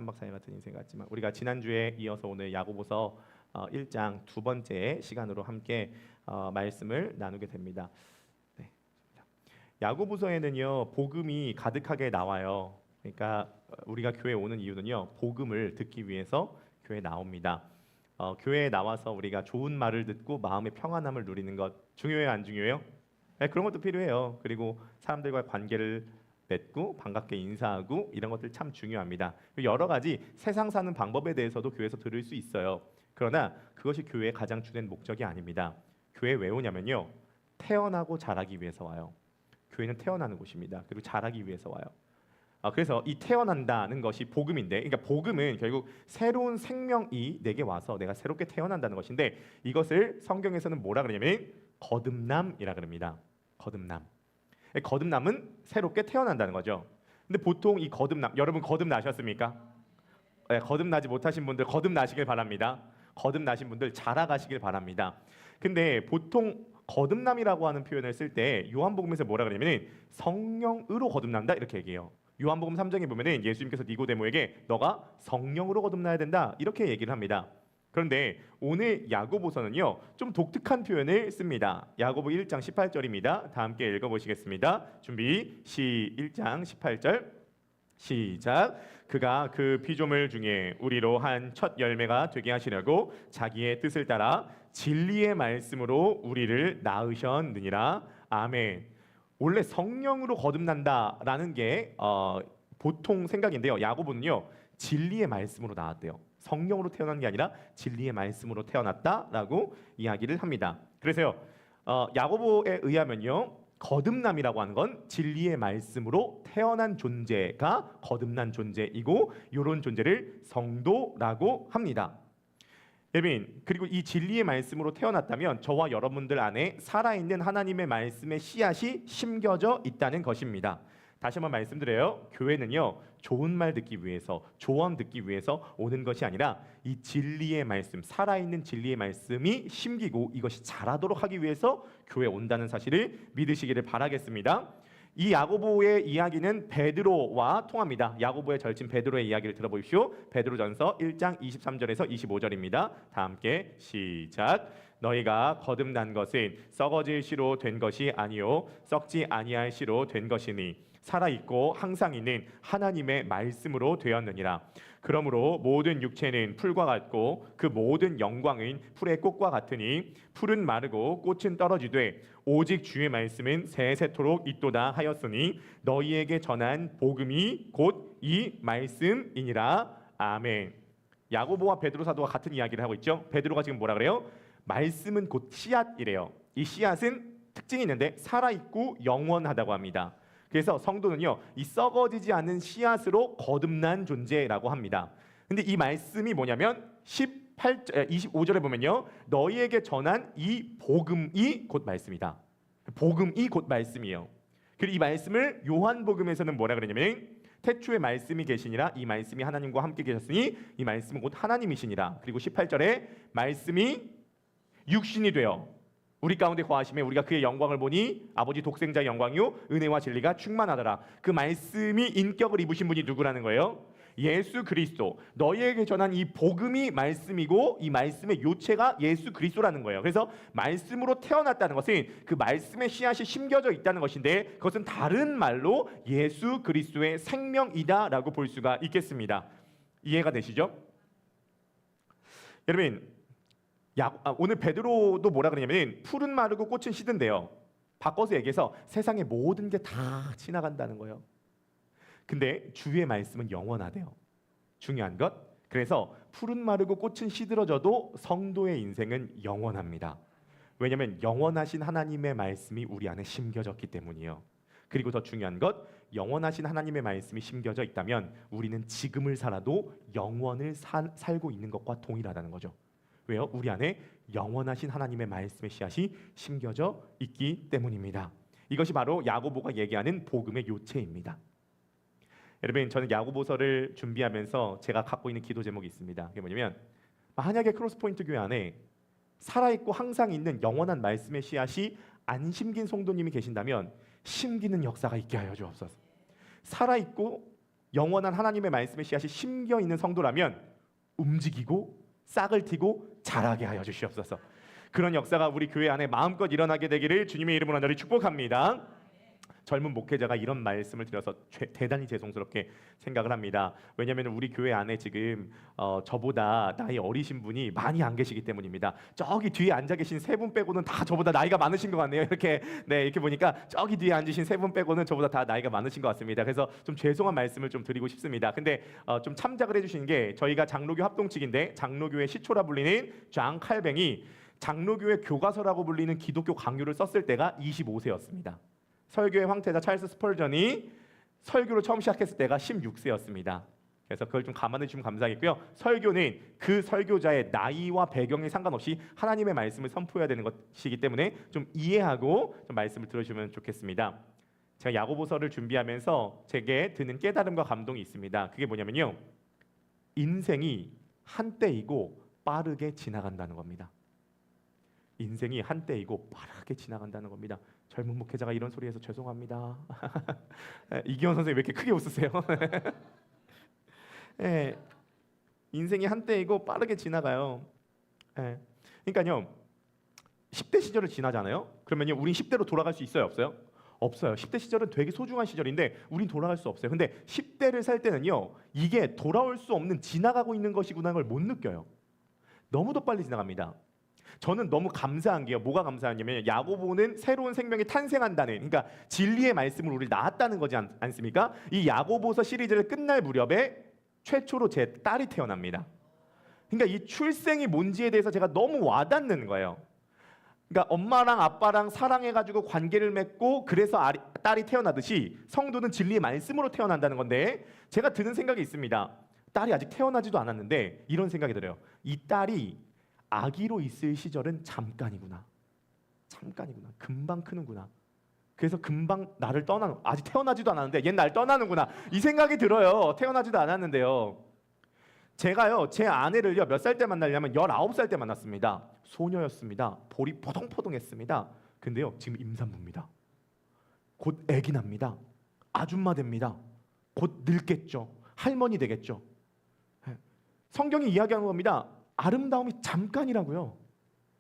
3박 4일 같은 인생 같지만 우리가 지난주에 이어서 오늘 야고보서 1장 두 번째 시간으로 함께 말씀을 나누게 됩니다. 네. 야고보서에는요 복음이 가득하게 나와요. 그러니까 우리가 교회에 오는 이유는요 복음을 듣기 위해서 교회에 나옵니다. 교회에 나와서 우리가 좋은 말을 듣고 마음의 평안함을 누리는 것 중요해요, 안 중요해요? 네, 그런 것도 필요해요. 그리고 사람들과의 관계를 맺고 반갑게 인사하고 이런 것들 참 중요합니다. 여러 가지 세상 사는 방법에 대해서도 교회에서 들을 수 있어요. 그러나 그것이 교회의 가장 주된 목적이 아닙니다. 교회에 왜 오냐면요 태어나고 자라기 위해서 와요. 교회는 태어나는 곳입니다. 그리고 자라기 위해서 와요. 그래서 이 태어난다는 것이 복음인데, 그러니까 복음은 결국 새로운 생명이 내게 와서 내가 새롭게 태어난다는 것인데, 이것을 성경에서는 뭐라 그러냐면 거듭남이라 그럽니다. 거듭남. 거듭남은 새롭게 태어난다는 거죠. 근데 보통 이 거듭남, 여러분 거듭나셨습니까? 네, 거듭나지 못하신 분들 거듭나시길 바랍니다. 거듭나신 분들 자라가시길 바랍니다. 근데 보통 거듭남이라고 하는 표현을 쓸 때 요한복음에서 뭐라 그러냐면 성령으로 거듭난다 이렇게 얘기해요. 요한복음 3장에 보면은 예수님께서 니고데모에게 너가 성령으로 거듭나야 된다 이렇게 얘기를 합니다. 그런데 오늘 야고보서는요 좀 독특한 표현을 씁니다. 야고보 1장 18절입니다. 다 함께 읽어보시겠습니다. 준비 1장 18절 시작. 그가 그 피조물 중에 우리로 한 첫 열매가 되게 하시려고 자기의 뜻을 따라 진리의 말씀으로 우리를 낳으셨느니라. 아멘. 원래 성령으로 거듭난다라는 게 보통 생각인데요. 야고보는요 진리의 말씀으로 나왔대요. 성령으로 태어난 게 아니라 진리의 말씀으로 태어났다라고 이야기를 합니다. 그래서요 야고보에 의하면요 거듭남이라고 하는 건 진리의 말씀으로 태어난 존재가 거듭난 존재이고 이런 존재를 성도라고 합니다. 여러분, 그리고 이 진리의 말씀으로 태어났다면 저와 여러분들 안에 살아있는 하나님의 말씀의 씨앗이 심겨져 있다는 것입니다. 다시 한번 말씀드려요. 교회는요 좋은 말 듣기 위해서, 조언 듣기 위해서 오는 것이 아니라 이 진리의 말씀, 살아있는 진리의 말씀이 심기고 이것이 자라도록 하기 위해서 교회에 온다는 사실을 믿으시기를 바라겠습니다. 이 야고보의 이야기는 베드로와 통합니다. 야고보의 절친 베드로의 이야기를 들어보십시오. 베드로전서 1장 23절에서 25절입니다. 다 함께 시작. 너희가 거듭난 것은 썩어질 씨로 된 것이 아니요 썩지 아니할 씨로 된 것이니 살아있고 항상 있는 하나님의 말씀으로 되었느니라. 그러므로 모든 육체는 풀과 같고 그 모든 영광은 풀의 꽃과 같으니 풀은 마르고 꽃은 떨어지되 오직 주의 말씀은 세세토록 있도다 하였으니 너희에게 전한 복음이 곧 이 말씀이니라. 아멘. 야고보와 베드로 사도가 같은 이야기를 하고 있죠. 베드로가 지금 뭐라 그래요? 말씀은 곧 씨앗이래요. 이 씨앗은 특징이 있는데 살아있고 영원하다고 합니다. 그래서 성도는요 이 썩어지지 않은 씨앗으로 거듭난 존재라고 합니다. 근데 이 말씀이 뭐냐면 25절에 보면요 너희에게 전한 이 복음이 곧 말씀이다. 복음이 곧 말씀이에요. 그리고 이 말씀을 요한복음에서는 뭐라 그러냐면 태초에 말씀이 계시니라 이 말씀이 하나님과 함께 계셨으니 이 말씀은 곧 하나님이시니라. 그리고 18절에 말씀이 육신이 되어 우리 가운데 거하심에 우리가 그의 영광을 보니 아버지 독생자의 영광이요 은혜와 진리가 충만하더라. 그 말씀이 인격을 입으신 분이 누구라는 거예요? 예수 그리스도. 너희에게 전한 이 복음이 말씀이고 이 말씀의 요체가 예수 그리스도라는 거예요. 그래서 말씀으로 태어났다는 것은 그 말씀의 씨앗이 심겨져 있다는 것인데 그것은 다른 말로 예수 그리스도의 생명이다라고 볼 수가 있겠습니다. 이해가 되시죠? 여러분 오늘 베드로도 뭐라 그러냐면 풀은 마르고 꽃은 시든데요. 바꿔서 얘기해서 세상의 모든 게 다 지나간다는 거예요. 근데 주의 말씀은 영원하대요. 중요한 것. 그래서 풀은 마르고 꽃은 시들어져도 성도의 인생은 영원합니다. 왜냐하면 영원하신 하나님의 말씀이 우리 안에 심겨졌기 때문이에요. 그리고 더 중요한 것, 영원하신 하나님의 말씀이 심겨져 있다면 우리는 지금을 살아도 영원을 살고 있는 것과 동일하다는 거죠. 왜요? 우리 안에 영원하신 하나님의 말씀의 씨앗이 심겨져 있기 때문입니다. 이것이 바로 야고보가 얘기하는 복음의 요체입니다. 여러분 저는 야고보서를 준비하면서 제가 갖고 있는 기도 제목이 있습니다. 그게 뭐냐면 만약에 크로스포인트 교회 안에 살아있고 항상 있는 영원한 말씀의 씨앗이 안 심긴 성도님이 계신다면 심기는 역사가 있게 하여 주옵소서. 살아있고 영원한 하나님의 말씀의 씨앗이 심겨 있는 성도라면 움직이고 싹을 틔고 자라게 하여 주시옵소서. 그런 역사가 우리 교회 안에 마음껏 일어나게 되기를 주님의 이름으로 간절히 축복합니다. 젊은 목회자가 이런 말씀을 드려서 대단히 죄송스럽게 생각을 합니다. 왜냐하면 우리 교회 안에 지금 저보다 나이 어리신 분이 많이 안 계시기 때문입니다. 저기 뒤에 앉아 계신 세 분 빼고는 다 저보다 나이가 많으신 것 같네요. 이렇게 보니까 저기 뒤에 앉으신 세 분 빼고는 저보다 다 나이가 많으신 것 같습니다. 그래서 좀 죄송한 말씀을 좀 드리고 싶습니다. 근데 좀 참작을 해주시는 게 저희가 장로교 합동측인데 장로교의 시초라 불리는 존 칼뱅이 장로교의 교과서라고 불리는 기독교 강요를 썼을 때가 25세였습니다. 설교의 황태자 찰스 스펄전이 설교를 처음 시작했을 때가 16세였습니다. 그래서 그걸 좀 감안해 주시면 감사하겠고요. 설교는 그 설교자의 나이와 배경에 상관없이 하나님의 말씀을 선포해야 되는 것이기 때문에 좀 이해하고 좀 말씀을 들어주시면 좋겠습니다. 제가 야고보서를 준비하면서 제게 드는 깨달음과 감동이 있습니다. 그게 뭐냐면요, 인생이 한때이고 빠르게 지나간다는 겁니다. 인생이 한때이고 빠르게 지나간다는 겁니다. 젊은 목회자가 이런 소리해서 죄송합니다. 이기원 선생님 왜 이렇게 크게 웃으세요? 예, 인생이 한때이고 빠르게 지나가요. 예, 그러니까요, 10대 시절을 지나잖아요. 그러면요, 우린 10대로 돌아갈 수 있어요, 없어요? 없어요. 10대 시절은 되게 소중한 시절인데 우린 돌아갈 수 없어요. 근데 10대를 살 때는요, 이게 돌아올 수 없는 지나가고 있는 것이구나 걸 못 느껴요. 너무도 빨리 지나갑니다. 저는 너무 감사한 게요. 뭐가 감사하냐면 야고보는 새로운 생명이 탄생한다는, 그러니까 진리의 말씀을 우리 낳았다는 거지 않습니까? 이 야고보서 시리즈를 끝날 무렵에 최초로 제 딸이 태어납니다. 그러니까 이 출생이 뭔지에 대해서 제가 너무 와닿는 거예요. 그러니까 엄마랑 아빠랑 사랑해가지고 관계를 맺고 그래서 딸이 태어나듯이 성도는 진리의 말씀으로 태어난다는 건데, 제가 드는 생각이 있습니다. 딸이 아직 태어나지도 않았는데 이런 생각이 들어요. 이 딸이 아기로 있을 시절은 잠깐이구나. 금방 크는구나. 그래서 금방 나를 떠나는, 아직 태어나지도 않았는데 얘는 날 떠나는구나, 이 생각이 들어요. 태어나지도 않았는데요. 제가요, 제 아내를요, 몇 살 때 만나냐면 19살 때 만났습니다. 소녀였습니다. 볼이 포동포동했습니다. 근데요, 지금 임산부입니다. 곧 아기 납니다. 아줌마 됩니다. 곧 늙겠죠. 할머니 되겠죠. 성경이 이야기하는 겁니다. 아름다움이 잠깐이라고요.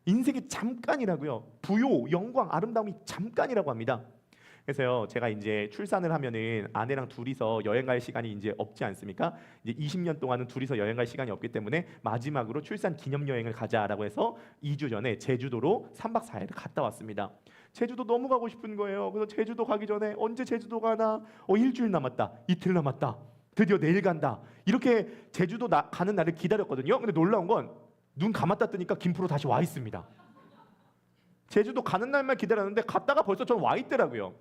인생이 잠깐이라고요. 부요, 영광, 아름다움이 잠깐이라고 합니다. 그래서요, 제가 이제 출산을 하면은 아내랑 둘이서 여행 갈 시간이 이제 없지 않습니까? 이제 20년 동안은 둘이서 여행 갈 시간이 없기 때문에 마지막으로 출산 기념 여행을 가자라고 해서 2주 전에 제주도로 3박 4일을 갔다 왔습니다. 제주도 너무 가고 싶은 거예요. 그래서 제주도 가기 전에 언제 제주도 가나? 일주일 남았다. 이틀 남았다. 드디어 내일 간다. 이렇게 제주도 가는 날을 기다렸거든요. 근데 놀라운 건 눈 감았다 뜨니까 김포로 다시 와 있습니다. 제주도 가는 날만 기다렸는데 갔다가 벌써 전 와 있더라고요.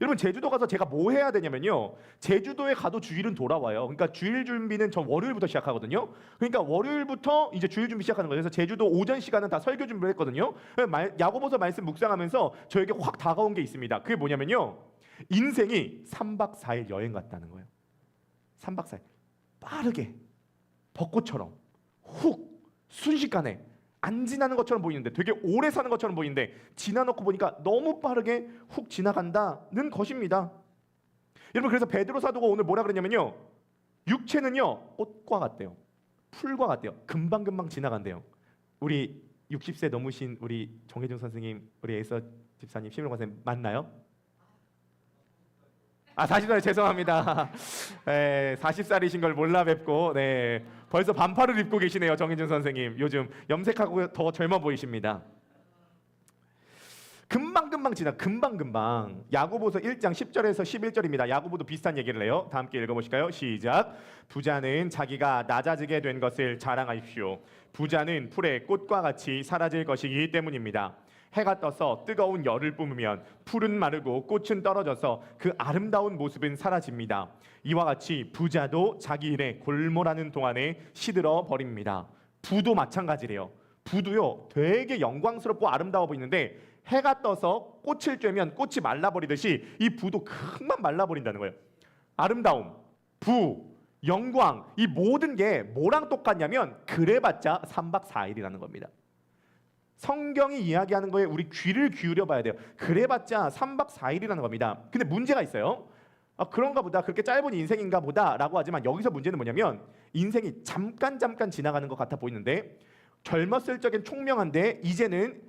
여러분, 제주도 가서 제가 뭐 해야 되냐면요, 제주도에 가도 주일은 돌아와요. 그러니까 주일 준비는 저 월요일부터 시작하거든요. 그러니까 월요일부터 이제 주일 준비 시작하는 거예요. 그래서 제주도 오전 시간은 다 설교 준비를 했거든요. 야고보서 말씀 묵상하면서 저에게 확 다가온 게 있습니다. 그게 뭐냐면요, 인생이 3박 4일 여행 갔다는 거예요. 3박 4일 빠르게 벚꽃처럼 훅 순식간에 안 지나는 것처럼 보이는데 되게 오래 사는 것처럼 보이는데 지나놓고 보니까 너무 빠르게 훅 지나간다는 것입니다. 여러분, 그래서 베드로 사도가 오늘 뭐라 그러냐면요, 육체는요 꽃과 같대요. 풀과 같대요. 금방금방 지나간대요. 우리 60세 넘으신 우리 정혜준 선생님, 우리 에서 집사님, 심일권 선생님 맞나요? 40살 죄송합니다. 40살이신 걸 몰라 뵙고, 네, 벌써 반팔을 입고 계시네요. 정혜준 선생님 요즘 염색하고 더 젊어 보이십니다. 금방금방 지나, 금방금방. 야고보서 1장 10절에서 11절입니다. 야고보도 비슷한 얘기를 해요. 다 함께 읽어보실까요? 시작. 부자는 자기가 낮아지게 된 것을 자랑하십시오. 부자는 풀의 꽃과 같이 사라질 것이기 때문입니다. 해가 떠서 뜨거운 열을 뿜으면 풀은 마르고 꽃은 떨어져서 그 아름다운 모습은 사라집니다. 이와 같이 부자도 자기 일에 골몰하는 동안에 시들어 버립니다. 부도 마찬가지래요. 부도요 되게 영광스럽고 아름다워 보이는데 해가 떠서 꽃을 쬐면 꽃이 말라버리듯이 이 부도 금방 말라버린다는 거예요. 아름다움, 부, 영광, 이 모든 게 뭐랑 똑같냐면 그래봤자 3박 4일이라는 겁니다. 성경이 이야기하는 거에 우리 귀를 기울여 봐야 돼요. 그래봤자 3박 4일이라는 겁니다. 근데 문제가 있어요. 그런가 보다, 그렇게 짧은 인생인가 보다라고 하지만 여기서 문제는 뭐냐면 인생이 잠깐 지나가는 것 같아 보이는데 젊었을 적엔 총명한데 이제는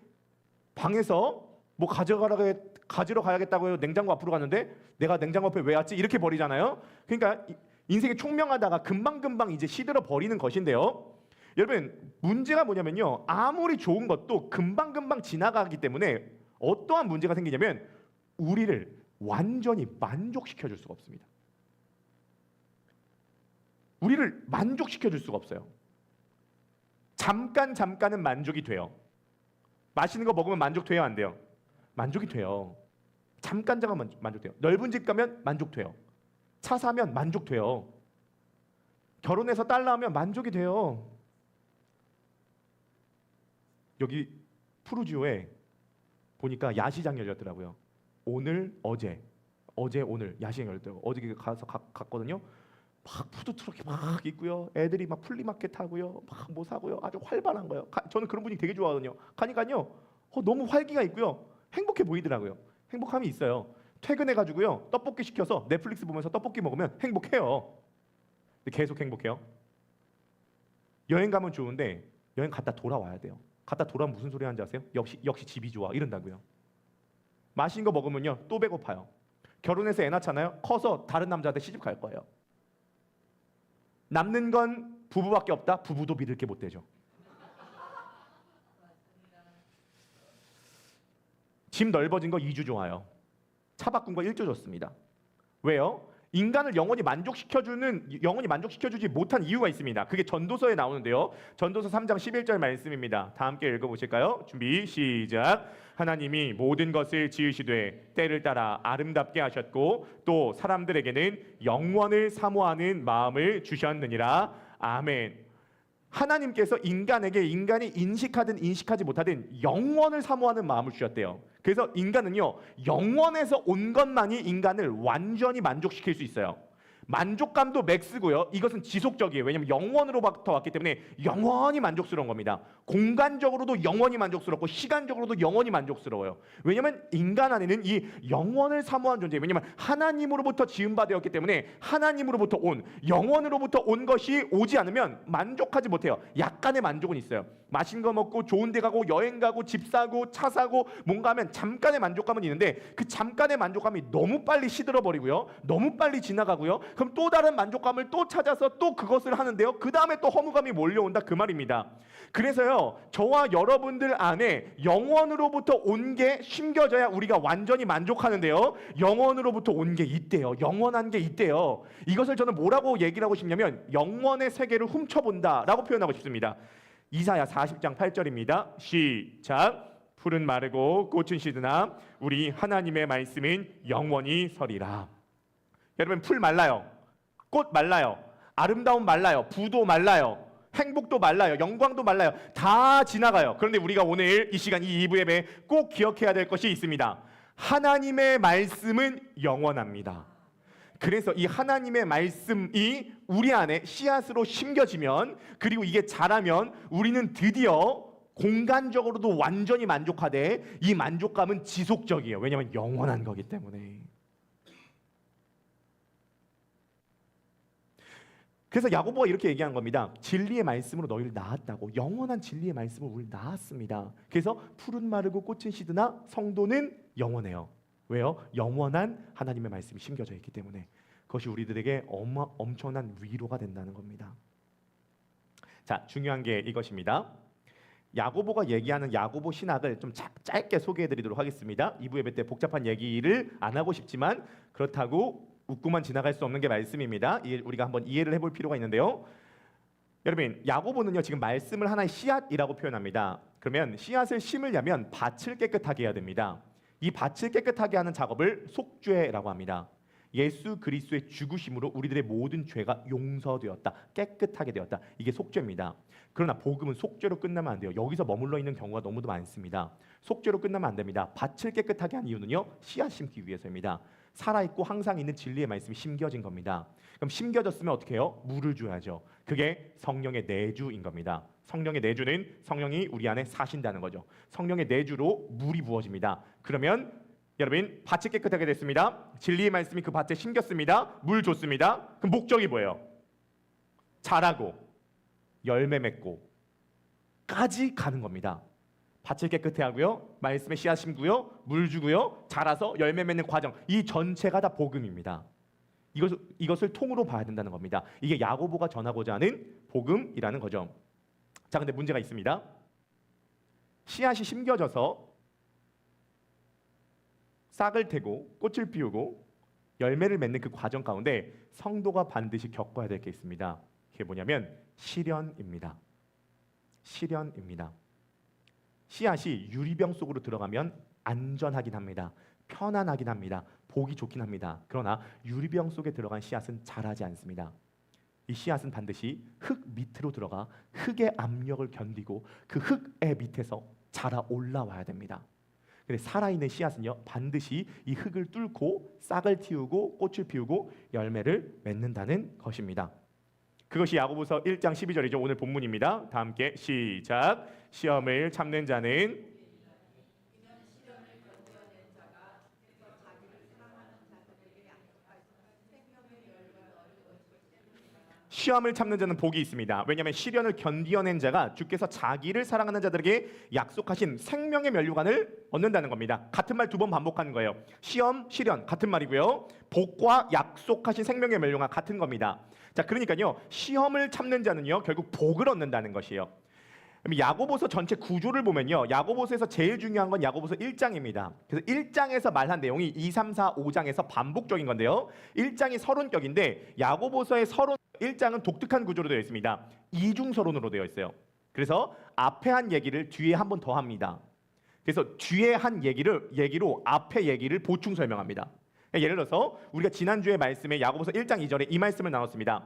방에서 뭐 가지러 가야겠다고 냉장고 앞으로 갔는데 내가 냉장고 앞에 왜 왔지? 이렇게 버리잖아요. 그러니까 인생이 총명하다가 금방금방 이제 시들어 버리는 것인데요. 여러분 문제가 뭐냐면요, 아무리 좋은 것도 금방금방 지나가기 때문에 어떠한 문제가 생기냐면 우리를 완전히 만족시켜 줄 수가 없습니다. 우리를 만족시켜 줄 수가 없어요. 잠깐은 만족이 돼요. 맛있는 거 먹으면 만족돼요, 안 돼요? 만족이 돼요. 잠깐 만족돼요. 넓은 집 가면 만족돼요. 차 사면 만족돼요. 결혼해서 딸 낳으면 만족이 돼요. 여기 푸르지오에 보니까 야시장 열렸더라고요. 어제 오늘 야시장 열렸더라고요. 어제 가서 갔거든요. 막 푸드트럭이 막 있고요. 애들이 막 플리마켓 하고요. 막 뭐 사고요. 아주 활발한 거예요. 저는 그런 분위기 되게 좋아하거든요. 가니까요. 너무 활기가 있고요. 행복해 보이더라고요. 행복함이 있어요. 퇴근해가지고요. 떡볶이 시켜서 넷플릭스 보면서 떡볶이 먹으면 행복해요. 근데 계속 행복해요. 여행 가면 좋은데 여행 갔다 돌아와야 돼요. 갔다 돌아오면 무슨 소리 하는지 아세요? 역시 집이 좋아 이런다고요. 맛있는 거 먹으면요 또 배고파요. 결혼해서 애 낳잖아요. 커서 다른 남자한테 시집 갈 거예요. 남는 건 부부밖에 없다. 부부도 믿을 게 못 되죠. 집 넓어진 거 2주 좋아요. 차 바꾼 거 1주 좋습니다. 왜요? 인간을 영원히 만족시켜주지 못한 이유가 있습니다. 그게 전도서에 나오는데요. 전도서 3장 11절 말씀입니다. 다 함께 읽어보실까요? 준비 시작. 하나님이 모든 것을 지으시되 때를 따라 아름답게 하셨고 또 사람들에게는 영원을 사모하는 마음을 주셨느니라. 아멘. 하나님께서 인간에게 인간이 인식하든 인식하지 못하든 영원을 사모하는 마음을 주셨대요. 그래서 인간은요 영원에서 온 것만이 인간을 완전히 만족시킬 수 있어요. 만족감도 맥스고요. 이것은 지속적이에요. 왜냐하면 영원으로부터 왔기 때문에 영원히 만족스러운 겁니다. 공간적으로도 영원히 만족스럽고 시간적으로도 영원히 만족스러워요. 왜냐하면 인간 안에는 이 영원을 사모한 존재예요. 왜냐하면 하나님으로부터 지음받았기 때문에 하나님으로부터 온 영원으로부터 온 것이 오지 않으면 만족하지 못해요. 약간의 만족은 있어요. 맛있는 거 먹고 좋은 데 가고 여행 가고 집 사고 차 사고 뭔가 하면 잠깐의 만족감은 있는데 그 잠깐의 만족감이 너무 빨리 시들어 버리고요. 너무 빨리 지나가고요. 그럼 또 다른 만족감을 또 찾아서 또 그것을 하는데요. 그 다음에 또 허무감이 몰려온다 그 말입니다. 그래서요 저와 여러분들 안에 영원으로부터 온 게 심겨져야 우리가 완전히 만족하는데요. 영원으로부터 온 게 있대요. 영원한 게 있대요. 이것을 저는 뭐라고 얘기를 하고 싶냐면 영원의 세계를 훔쳐본다라고 표현하고 싶습니다. 이사야 40장 8절입니다. 시작. 풀은 마르고 꽃은 시드나 우리 하나님의 말씀은 영원히 서리라. 여러분 풀 말라요. 꽃 말라요. 아름다움 말라요. 부도 말라요. 행복도 말라요. 영광도 말라요. 다 지나가요. 그런데 우리가 오늘 이 시간 이 2부 예배에 꼭 기억해야 될 것이 있습니다. 하나님의 말씀은 영원합니다. 그래서 이 하나님의 말씀이 우리 안에 씨앗으로 심겨지면 그리고 이게 자라면 우리는 드디어 공간적으로도 완전히 만족하되 이 만족감은 지속적이에요. 왜냐하면 영원한 거기 때문에. 그래서 야고보가 이렇게 얘기한 겁니다. 진리의 말씀으로 너희를 낳았다고. 영원한 진리의 말씀으로 우리를 낳았습니다. 그래서 풀은 마르고 꽃은 시드나 성도는 영원해요. 왜요? 영원한 하나님의 말씀이 심겨져 있기 때문에. 그것이 우리들에게 엄청난 위로가 된다는 겁니다. 자, 중요한 게 이것입니다. 야고보가 얘기하는 야고보 신학을 좀 짧게 소개해드리도록 하겠습니다. 2부 예배 때 복잡한 얘기를 안 하고 싶지만 그렇다고 웃고만 지나갈 수 없는 게 말씀입니다. 우리가 한번 이해를 해볼 필요가 있는데요. 여러분, 야고보는요 지금 말씀을 하나의 씨앗이라고 표현합니다. 그러면 씨앗을 심으려면 밭을 깨끗하게 해야 됩니다. 이 밭을 깨끗하게 하는 작업을 속죄라고 합니다. 예수 그리스도의 죽으심으로 우리들의 모든 죄가 용서되었다, 깨끗하게 되었다. 이게 속죄입니다. 그러나 복음은 속죄로 끝나면 안 돼요. 여기서 머물러 있는 경우가 너무도 많습니다. 속죄로 끝나면 안 됩니다. 밭을 깨끗하게 한 이유는요 씨앗 심기 위해서입니다. 살아있고 항상 있는 진리의 말씀이 심겨진 겁니다. 그럼 심겨졌으면 어떻게 해요? 물을 줘야죠. 그게 성령의 내주인 겁니다. 성령의 내주는 성령이 우리 안에 사신다는 거죠. 성령의 내주로 물이 부어집니다. 그러면 여러분 밭이 깨끗하게 됐습니다. 진리의 말씀이 그 밭에 심겼습니다. 물 줬습니다. 그럼 목적이 뭐예요? 자라고 열매 맺고 까지 가는 겁니다. 밭을 깨끗해 하고요. 말씀에 씨앗 심고요. 물 주고요. 자라서 열매 맺는 과정. 이 전체가 다 복음입니다. 이것을 통으로 봐야 된다는 겁니다. 이게 야고보가 전하고자 하는 복음이라는 거죠. 자, 근데 문제가 있습니다. 씨앗이 심겨져서 싹을 텄고 꽃을 피우고 열매를 맺는 그 과정 가운데 성도가 반드시 겪어야 될 게 있습니다. 그게 뭐냐면 시련입니다. 시련입니다. 씨앗이 유리병 속으로 들어가면 안전하긴 합니다. 편안하긴 합니다. 보기 좋긴 합니다. 그러나 유리병 속에 들어간 씨앗은 자라지 않습니다. 이 씨앗은 반드시 흙 밑으로 들어가 흙의 압력을 견디고 그 흙의 밑에서 자라 올라와야 됩니다. 근데 살아있는 씨앗은요 반드시 이 흙을 뚫고 싹을 틔우고 꽃을 피우고 열매를 맺는다는 것입니다. 그것이 야고보서 1장 12절이죠. 오늘 본문입니다. 다 함께 시작. 시험을 참는 자는 시험을 참는 자는 복이 있습니다. 왜냐하면 시련을 견디어낸 자가 주께서 자기를 사랑하는 자들에게 약속하신 생명의 면류관을 얻는다는 겁니다. 같은 말 두 번 반복하는 거예요. 시험, 시련 같은 말이고요. 복과 약속하신 생명의 면류관 같은 겁니다. 자, 그러니까요. 시험을 참는 자는요. 결국 복을 얻는다는 것이에요. 야고보서 전체 구조를 보면요. 야고보서에서 제일 중요한 건 야고보서 1장입니다. 그래서 1장에서 말한 내용이 2, 3, 4, 5장에서 반복적인 건데요. 1장이 서론격인데 야고보서의 서론 1장은 독특한 구조로 되어 있습니다. 이중 서론으로 되어 있어요. 그래서 앞에 한 얘기를 뒤에 한 번 더 합니다. 그래서 뒤에 한 얘기로 앞에 얘기를 보충 설명합니다. 예를 들어서 우리가 지난주에 말씀에 야고보서 1장 2절에 이 말씀을 나눴습니다.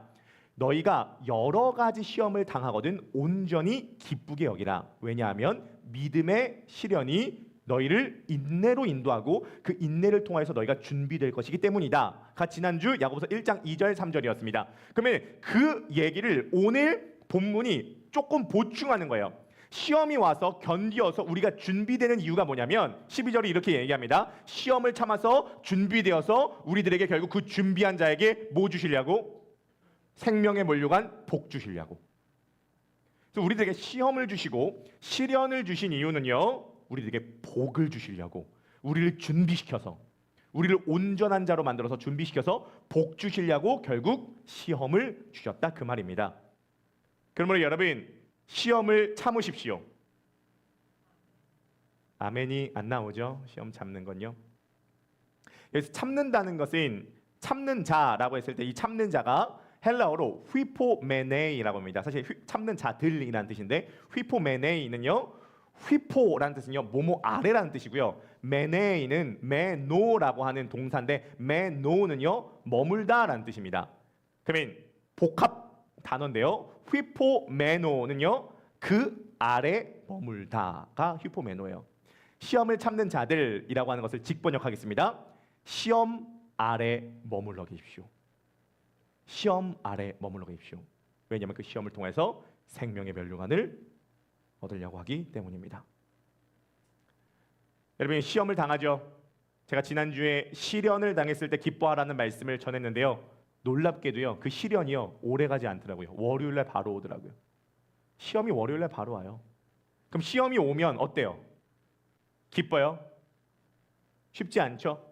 너희가 여러 가지 시험을 당하거든 온전히 기쁘게 여기라. 왜냐하면 믿음의 시련이 너희를 인내로 인도하고 그 인내를 통하여서 너희가 준비될 것이기 때문이다. 지난주 야고보서 1장 2절 3절이었습니다. 그러면 그 얘기를 오늘 본문이 조금 보충하는 거예요. 시험이 와서 견디어서 우리가 준비되는 이유가 뭐냐면 12절이 이렇게 얘기합니다. 시험을 참아서 준비되어서 우리들에게 결국 그 준비한 자에게 뭐 주시려고? 생명의 면류관 복 주시려고. 그래서 우리들에게 시험을 주시고 시련을 주신 이유는요. 우리들에게 복을 주시려고. 우리를 준비시켜서 우리를 온전한 자로 만들어서 준비시켜서 복 주시려고 결국 시험을 주셨다 그 말입니다. 그러므로 여러분 시험을 참으십시오. 아멘이 안 나오죠? 시험 참는 건요. 여기서 참는다는 것은 참는 자라고 했을 때 이 참는 자가 헬라어로 휘포메네이라고 합니다. 사실 참는 자들이라는 뜻인데 휘포메네이는요. 휘포라는 뜻은요. 뭐뭐 아래라는 뜻이고요. 메네이는 메노라고 하는 동사인데 메노는요. 머물다라는 뜻입니다. 그러면 복합 단어인데요. 휘포메노는요. 그 아래 머물다가 휘포메노예요. 시험을 참는 자들이라고 하는 것을 직번역하겠습니다. 시험 아래 머물러 계십시오. 시험 아래 머물러 계십시오. 왜냐하면 그 시험을 통해서 생명의 면류관을 얻으려고 하기 때문입니다. 여러분 시험을 당하죠. 제가 지난주에 시련을 당했을 때 기뻐하라는 말씀을 전했는데요. 놀랍게도요. 그 시련이요. 오래가지 않더라고요. 월요일날 바로 오더라고요. 시험이 월요일날 바로 와요. 그럼 시험이 오면 어때요? 기뻐요? 쉽지 않죠?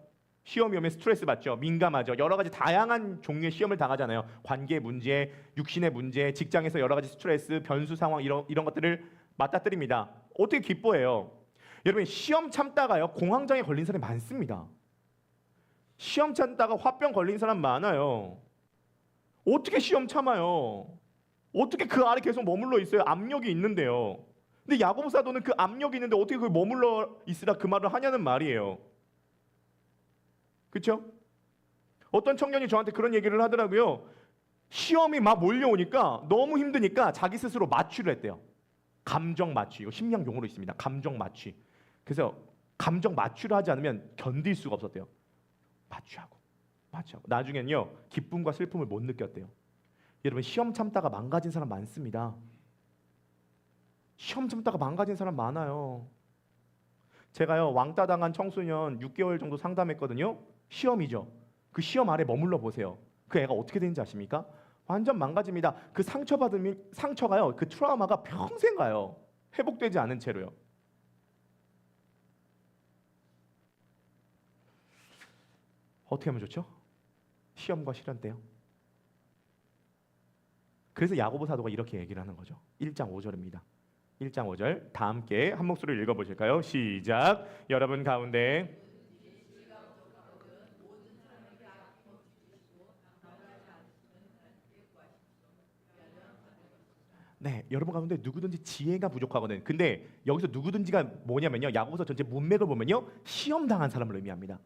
시험이 오면 스트레스 받죠. 민감하죠. 여러 가지 다양한 종류의 시험을 당하잖아요. 관계 문제, 육신의 문제, 직장에서 여러 가지 스트레스, 변수 상황 이런 것들을 맞닥뜨립니다. 어떻게 기뻐해요? 여러분 시험 참다가요. 공황장애 걸린 사람이 많습니다. 시험 참다가 화병 걸린 사람 많아요. 어떻게 시험 참아요? 어떻게 그 아래 계속 머물러 있어요? 압력이 있는데요. 근데 야고보 사도는 그 압력이 있는데 어떻게 그 머물러 있으라 그 말을 하냐는 말이에요. 그렇죠? 어떤 청년이 저한테 그런 얘기를 하더라고요. 시험이 막 몰려오니까 너무 힘드니까 자기 스스로 마취를 했대요. 감정 마취. 이거 심리학 용어로 있습니다. 감정 마취. 그래서 감정 마취를 하지 않으면 견딜 수가 없었대요. 마취하고. 나중엔요. 기쁨과 슬픔을 못 느꼈대요. 여러분 시험 참다가 망가진 사람 많습니다. 시험 참다가 망가진 사람 많아요. 제가요 왕따 당한 청소년 6개월 정도 상담했거든요. 시험이죠. 그 시험 아래 머물러 보세요. 그 애가 어떻게 되는지 아십니까? 완전 망가집니다. 그 상처받으면 상처가요, 그 트라우마가 평생 가요. 회복되지 않은 채로요. 어떻게 하면 좋죠? 시험과 실현 때요. 그래서 야고보 사도가 이렇게 얘기를 하는 거죠. 1장 5절입니다. 1장 5절 다 함께 한 목소리로 읽어보실까요? 시작. 여러분 가운데 네, 여러분 가운데 누구든지 지혜가 부족하거든. 근데 여기서 누구든지가 뭐냐면요, 야고보서 전체 문맥을 보면요, 시험 당한 사람을 의미합니다.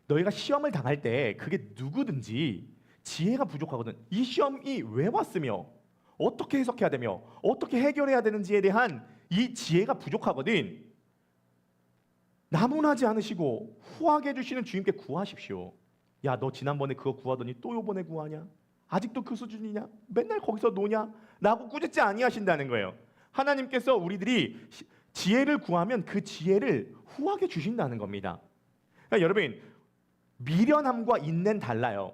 너희가 시험을 당할 때 그게 누구든지 지혜가 부족하거든. 이 시험이 왜 왔으며 어떻게 해석해야 되며 어떻게 해결해야 되는지에 대한 이 지혜가 부족하거든. 나무나지 않으시고 후하게 해주시는 주님께 구하십시오. 야, 너 지난번에 그거 구하더니 또 요번에 구하냐? 아직도 그 수준이냐? 맨날 거기서 노냐? 라고 꾸짖지 아니하신다는 거예요. 하나님께서 우리들이 지혜를 구하면 그 지혜를 후하게 주신다는 겁니다. 그러니까 여러분, 미련함과 인내는 달라요.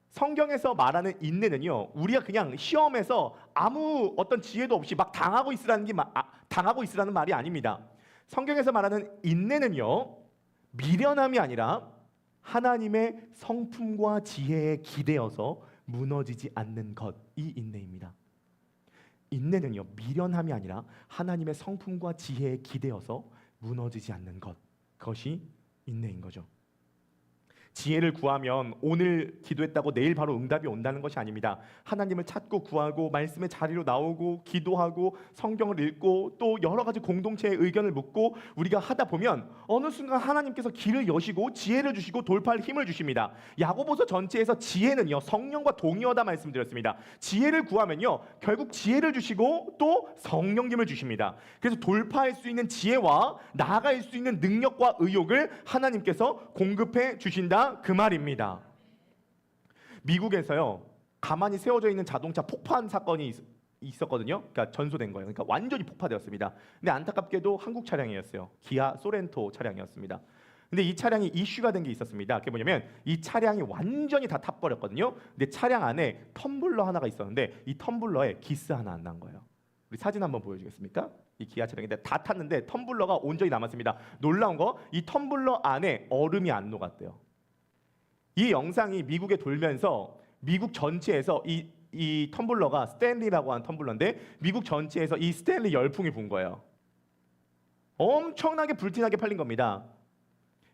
성경에서 말하는 인내는요, 우리가 그냥 시험에서 아무 어떤 지혜도 없이 막 당하고 있으라는 말이 아닙니다. 성경에서 말하는 인내는요, 미련함이 아니라 하나님의 성품과 지혜에 기대어서 무너지지 않는 것이 인내입니다. 인내는요, 미련함이 아니라 하나님의 성품과 지혜에 기대어서 무너지지 않는 것, 그것이 인내인 거죠. 지혜를 구하면 오늘 기도했다고 내일 바로 응답이 온다는 것이 아닙니다. 하나님을 찾고 구하고 말씀의 자리로 나오고 기도하고 성경을 읽고 또 여러 가지 공동체의 의견을 묻고 우리가 하다 보면 어느 순간 하나님께서 길을 여시고 지혜를 주시고 돌파할 힘을 주십니다. 야고보서 전체에서 지혜는요, 성령과 동의어다 말씀드렸습니다. 지혜를 구하면요, 결국 지혜를 주시고 또 성령님을 주십니다. 그래서 돌파할 수 있는 지혜와 나아갈 수 있는 능력과 의욕을 하나님께서 공급해 주신다, 그 말입니다. 미국에서요, 가만히 세워져 있는 자동차 폭파한 사건이 있었거든요. 그러니까 전소된 거예요. 그러니까 완전히 폭파되었습니다. 근데 안타깝게도 한국 차량이었어요. 기아 소렌토 차량이었습니다. 근데 이 차량이 이슈가 된 게 있었습니다. 그게 뭐냐면 이 차량이 완전히 다 타버렸거든요. 근데 차량 안에 텀블러 하나가 있었는데 이 텀블러에 기스 하나 안 난 거예요. 우리 사진 한번 보여주겠습니까? 이 기아 차량인데 다 탔는데 텀블러가 온전히 남았습니다. 놀라운 거, 이 텀블러 안에 얼음이 안 녹았대요. 이 영상이 미국에 돌면서 미국 전체에서 이 텀블러가 스탠리라고 하는 텀블러인데 미국 전체에서 이 스탠리 열풍이 분 거예요. 엄청나게 불티나게 팔린 겁니다.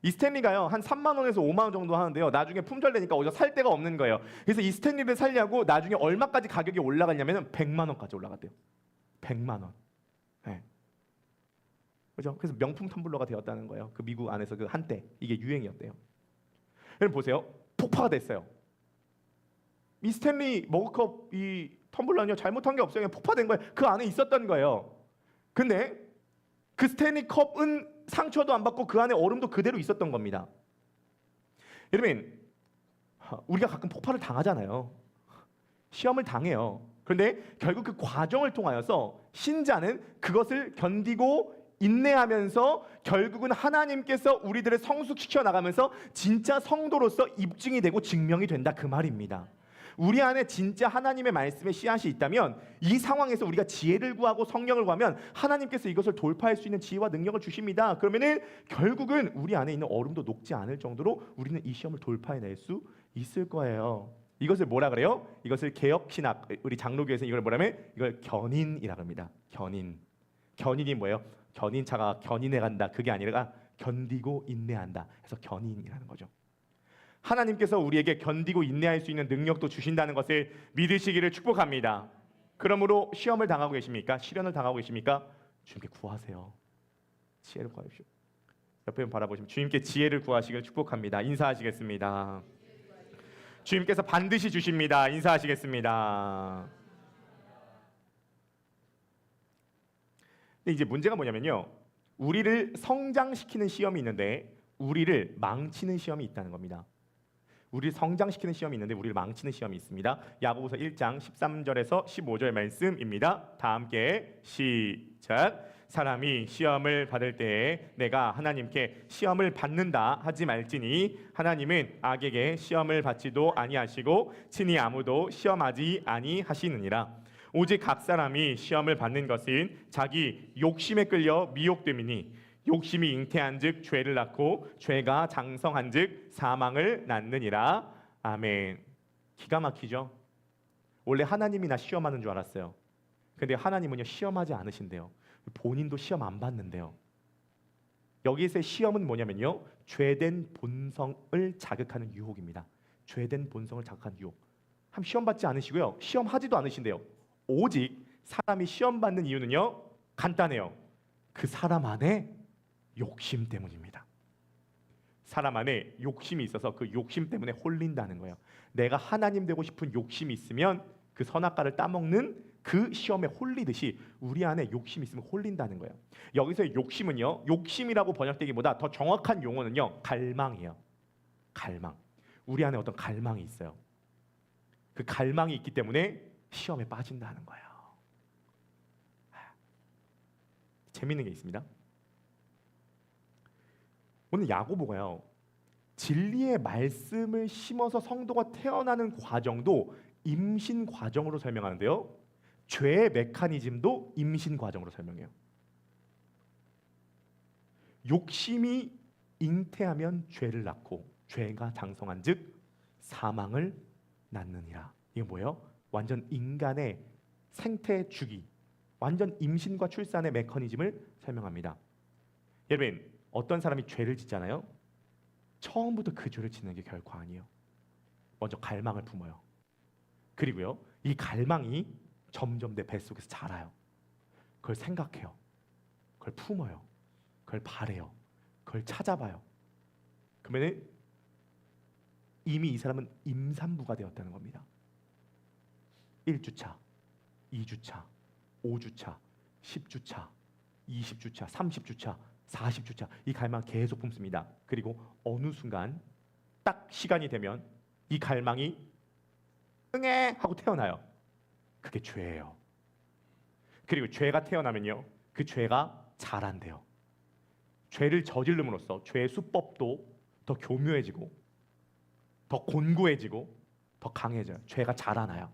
이 스탠리가요, 한 3만 원에서 5만 원 정도 하는데요, 나중에 품절되니까 어디서 살 데가 없는 거예요. 그래서 이 스탠리를 살려고 나중에 얼마까지 가격이 올라갔냐면 100만 원까지 올라갔대요. 100만 원. 네. 그죠? 그래서 명품 텀블러가 되었다는 거예요. 그 미국 안에서 그 한때 이게 유행이었대요. 여러분 보세요. 폭파가 됐어요. 이 스탠리 머그컵 이 텀블러는요, 잘못한 게 없어요. 그냥 폭파된 거예요. 그 안에 있었던 거예요. 근데 그 스탠리 컵은 상처도 안 받고 그 안에 얼음도 그대로 있었던 겁니다. 여러분, 우리가 가끔 폭발을 당하잖아요. 시험을 당해요. 그런데 결국 그 과정을 통하여서 신자는 그것을 견디고 인내하면서 결국은 하나님께서 우리들을 성숙시켜 나가면서 진짜 성도로서 입증이 되고 증명이 된다, 그 말입니다. 우리 안에 진짜 하나님의 말씀의 씨앗이 있다면 이 상황에서 우리가 지혜를 구하고 성령을 구하면 하나님께서 이것을 돌파할 수 있는 지혜와 능력을 주십니다. 그러면은 결국은 우리 안에 있는 얼음도 녹지 않을 정도로 우리는 이 시험을 돌파해낼 수 있을 거예요. 이것을 뭐라 그래요? 이것을 개혁신학, 우리 장로교에서 이걸 뭐라면 이걸 견인이라고 합니다. 견인. 견인이 뭐예요? 견인차가 견인해 간다, 그게 아니라 견디고 인내한다 해서 견인이라는 거죠. 하나님께서 우리에게 견디고 인내할 수 있는 능력도 주신다는 것을 믿으시기를 축복합니다. 그러므로 시험을 당하고 계십니까? 시련을 당하고 계십니까? 주님께 구하세요. 지혜를 구하십시오. 옆에 바라보시면 주님께 지혜를 구하시기를 축복합니다. 인사하시겠습니다. 주님께서 반드시 주십니다. 인사하시겠습니다. 근데 이제 문제가 뭐냐면요, 우리를 성장시키는 시험이 있는데 우리를 망치는 시험이 있다는 겁니다. 우리를 성장시키는 시험이 있는데 우리를 망치는 시험이 있습니다. 야고보서 1장 13절에서 15절 말씀입니다. 다 함께 시작. 사람이 시험을 받을 때에 내가 하나님께 시험을 받는다 하지 말지니 하나님은 악에게 시험을 받지도 아니하시고 친히 아무도 시험하지 아니하시느니라. 오직 각 사람이 시험을 받는 것은 자기 욕심에 끌려 미혹됨이니 욕심이 잉태한즉 죄를 낳고 죄가 장성한즉 사망을 낳느니라. 아멘. 기가 막히죠? 원래 하나님이 나 시험하는 줄 알았어요. 근데 하나님은요 시험하지 않으신대요. 본인도 시험 안 받는데요. 여기서의 시험은 뭐냐면요, 죄된 본성을 자극하는 유혹입니다. 죄된 본성을 자극하는 유혹. 한 시험 받지 않으시고요, 시험하지도 않으신대요. 오직 사람이 시험 받는 이유는요 간단해요. 그 사람 안에 욕심 때문입니다. 사람 안에 욕심이 있어서 그 욕심 때문에 홀린다는 거예요. 내가 하나님 되고 싶은 욕심이 있으면 그 선악과를 따먹는 그 시험에 홀리듯이 우리 안에 욕심이 있으면 홀린다는 거예요. 여기서 욕심은요, 욕심이라고 번역되기보다 더 정확한 용어는요 갈망이에요. 갈망. 우리 안에 어떤 갈망이 있어요. 그 갈망이 있기 때문에 시험에 빠진다는 거예요. 재밌는 게 있습니다. 오늘 야고보가요 진리의 말씀을 심어서 성도가 태어나는 과정도 임신 과정으로 설명하는데요, 죄의 메커니즘도 임신 과정으로 설명해요. 욕심이 잉태하면 죄를 낳고 죄가 장성한즉 사망을 낳느니라. 이게 뭐예요? 완전 인간의 생태 주기, 완전 임신과 출산의 메커니즘을 설명합니다. 여러분, 어떤 사람이 죄를 짓잖아요. 처음부터 그 죄를 짓는 게 결코 아니에요. 먼저 갈망을 품어요. 그리고요, 이 갈망이 점점 내 뱃속에서 자라요. 그걸 생각해요. 그걸 품어요. 그걸 바래요. 그걸 찾아봐요. 그러면 이미 이 사람은 임산부가 되었다는 겁니다. 1주차, 2주차, 5주차, 10주차, 20주차, 30주차, 40주차 이 갈망 계속 품습니다. 그리고 어느 순간 딱 시간이 되면 이 갈망이 응애 하고 태어나요. 그게 죄예요. 그리고 죄가 태어나면요, 그 죄가 자란대요. 죄를 저지름으로써 죄의 수법도 더 교묘해지고 더 곤고해지고 더 강해져요. 죄가 자라나요.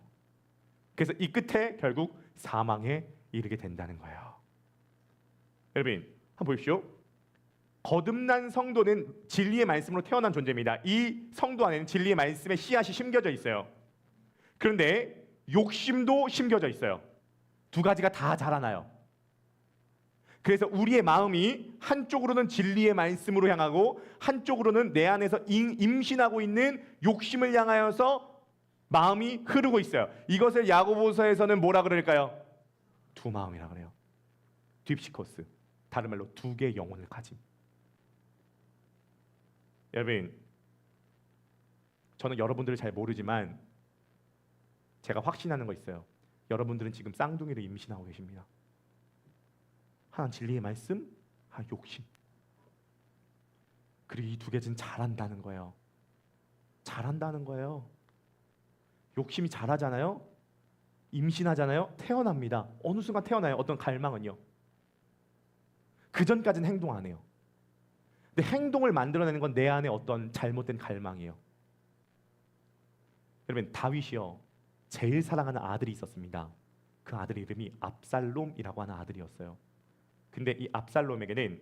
그래서 이 끝에 결국 사망에 이르게 된다는 거예요. 여러분, 한번 보십시오. 거듭난 성도는 진리의 말씀으로 태어난 존재입니다. 이 성도 안에는 진리의 말씀의 씨앗이 심겨져 있어요. 그런데 욕심도 심겨져 있어요. 두 가지가 다 자라나요. 그래서 우리의 마음이 한쪽으로는 진리의 말씀으로 향하고 한쪽으로는 내 안에서 임신하고 있는 욕심을 향하여서 마음이 흐르고 있어요. 이것을 야고보서에서는 뭐라 그럴까요? 두 마음이라 그래요. 딥시코스. 다른 말로 두 개의 영혼을 가짐. 여러분, 저는 여러분들을 잘 모르지만 제가 확신하는 거 있어요. 여러분들은 지금 쌍둥이를 임신하고 계십니다. 하나는 진리의 말씀, 하나는 욕심. 그리고 이 두 개는 자란다는 거예요. 자란다는 거예요. 욕심이 자라잖아요. 임신하잖아요. 태어납니다. 어느 순간 태어나요. 어떤 갈망은요. 그 전까지는 행동 안 해요. 근데 행동을 만들어내는 건 내 안에 어떤 잘못된 갈망이에요. 여러분, 다윗이요 제일 사랑하는 아들이 있었습니다. 그 아들 이름이 압살롬이라고 하는 아들이었어요. 근데 이 압살롬에게는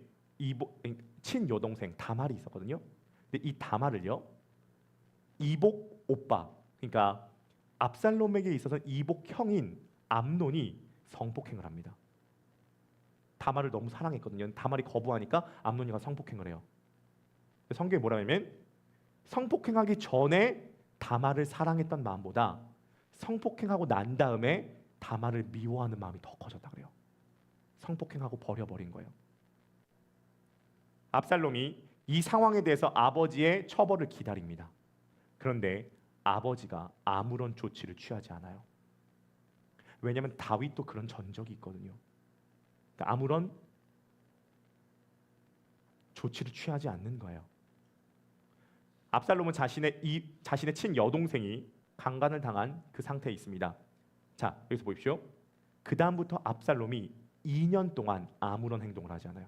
친여동생 다말이 있었거든요. 근데 이 다말을요 이복 오빠, 그러니까 압살롬에게 있어서 이복 형인 암논이 성폭행을 합니다. 다말을 너무 사랑했거든요. 다말이 거부하니까 암논이가 성폭행을 해요. 성경에 뭐라냐면 성폭행하기 전에 다말을 사랑했던 마음보다 성폭행하고 난 다음에 다말을 미워하는 마음이 더 커졌다 그래요. 성폭행하고 버려버린 거예요. 압살롬이 이 상황에 대해서 아버지의 처벌을 기다립니다. 그런데 아버지가 아무런 조치를 취하지 않아요. 왜냐하면 다윗도 그런 전적이 있거든요. 그러니까 아무런 조치를 취하지 않는 거예요. 압살롬은 자신의 친여동생이 강간을 당한 그 상태에 있습니다. 자, 여기서 보십시오. 그 다음부터 압살롬이 2년 동안 아무런 행동을 하지 않아요.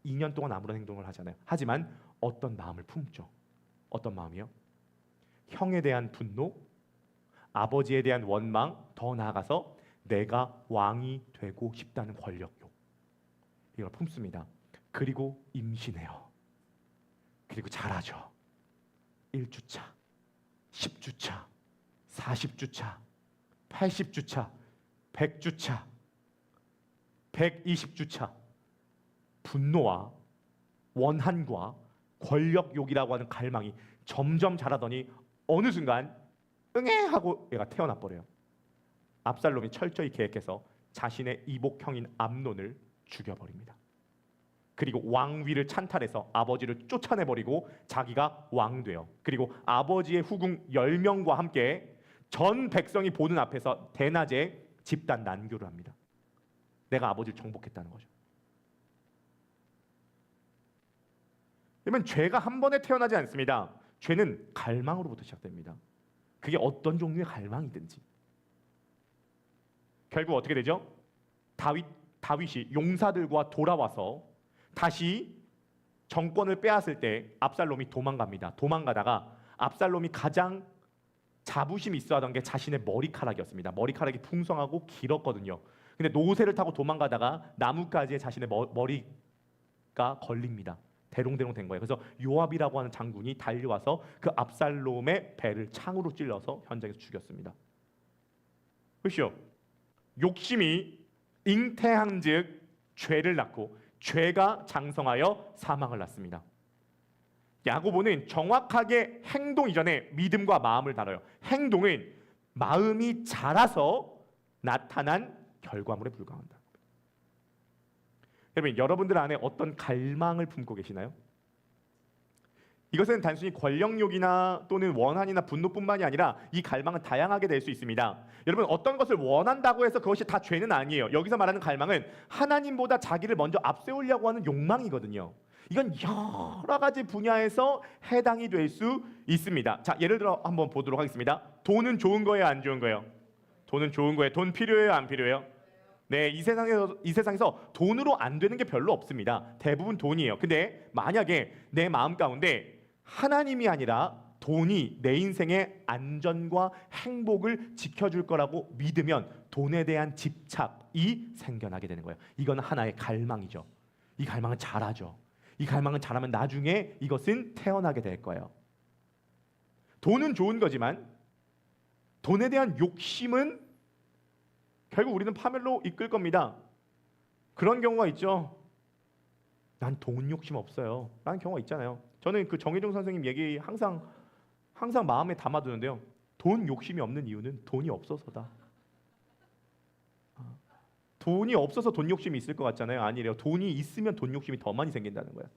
2년 동안 아무런 행동을 하지 않아요. 하지만 어떤 마음을 품죠. 어떤 마음이요? 형에 대한 분노, 아버지에 대한 원망, 더 나아가서 내가 왕이 되고 싶다는 권력욕, 이걸 품습니다. 그리고 임신해요. 그리고 잘하죠. 1주차, 10주차, 40주차, 80주차, 100주차, 120주차. 분노와 원한과 권력욕이라고 하는 갈망이 점점 자라더니 어느 순간 응애 하고 얘가 태어나 버려요. 압살롬이 철저히 계획해서 자신의 이복형인 암논을 죽여버립니다. 그리고 왕위를 찬탈해서 아버지를 쫓아내버리고 자기가 왕돼요. 그리고 아버지의 후궁 10명과 함께 전 백성이 보는 앞에서 대낮에 집단 난교를 합니다. 내가 아버지를 정복했다는 거죠. 그러면 죄가 한 번에 태어나지 않습니다. 죄는 갈망으로부터 시작됩니다. 그게 어떤 종류의 갈망이든지. 결국 어떻게 되죠? 다윗이 용사들과 돌아와서 다시 정권을 빼앗을 때 압살롬이 도망갑니다. 도망가다가 압살롬이 가장 자부심이 있어 하던 게 자신의 머리카락이었습니다. 머리카락이 풍성하고 길었거든요. 근데 노새를 타고 도망가다가 나뭇가지에 자신의 머리가 걸립니다. 대롱대롱 된 거예요. 그래서 요압이라고 하는 장군이 달려와서 그 압살롬의 배를 창으로 찔러서 현장에서 죽였습니다. 보시오. 욕심이 잉태한즉 죄를 낳고 죄가 장성하여 사망을 낳습니다. 야고보는 정확하게 행동 이전에 믿음과 마음을 다뤄요. 행동은 마음이 자라서 나타난 결과물에 불과한다. 여러분, 여러분들 안에 어떤 갈망을 품고 계시나요? 이것은 단순히 권력욕이나 또는 원한이나 분노뿐만이 아니라 이 갈망은 다양하게 될 수 있습니다. 여러분, 어떤 것을 원한다고 해서 그것이 다 죄는 아니에요. 여기서 말하는 갈망은 하나님보다 자기를 먼저 앞세우려고 하는 욕망이거든요. 이건 여러 가지 분야에서 해당이 될 수 있습니다. 자, 예를 들어 한번 보도록 하겠습니다. 돈은 좋은 거예요, 안 좋은 거예요? 돈은 좋은 거예요. 돈 필요해요, 안 필요해요? 네, 이 세상에서 돈으로 안 되는 게 별로 없습니다. 대부분 돈이에요. 근데 만약에 내 마음 가운데 하나님이 아니라 돈이 내 인생의 안전과 행복을 지켜줄 거라고 믿으면 돈에 대한 집착이 생겨나게 되는 거예요. 이건 하나의 갈망이죠. 이 갈망은 자라죠. 이 갈망은 자라면 나중에 이것은 태어나게 될 거예요. 돈은 좋은 거지만 돈에 대한 욕심은 결국 우리는 파멸로 이끌 겁니다. 그런 경우가 있죠. 난 돈 욕심 없어요 라는 경우가 있잖아요. 저는 그 정혜종 선생님 얘기 항상 마음에 담아두는데요. 돈 욕심이 없는 이유는 돈이 없어서다. 돈이 없어서 돈 욕심이 있을 것 같잖아요. 아니래요. 돈이 있으면 돈 욕심이 더 많이 생긴다는 거예요.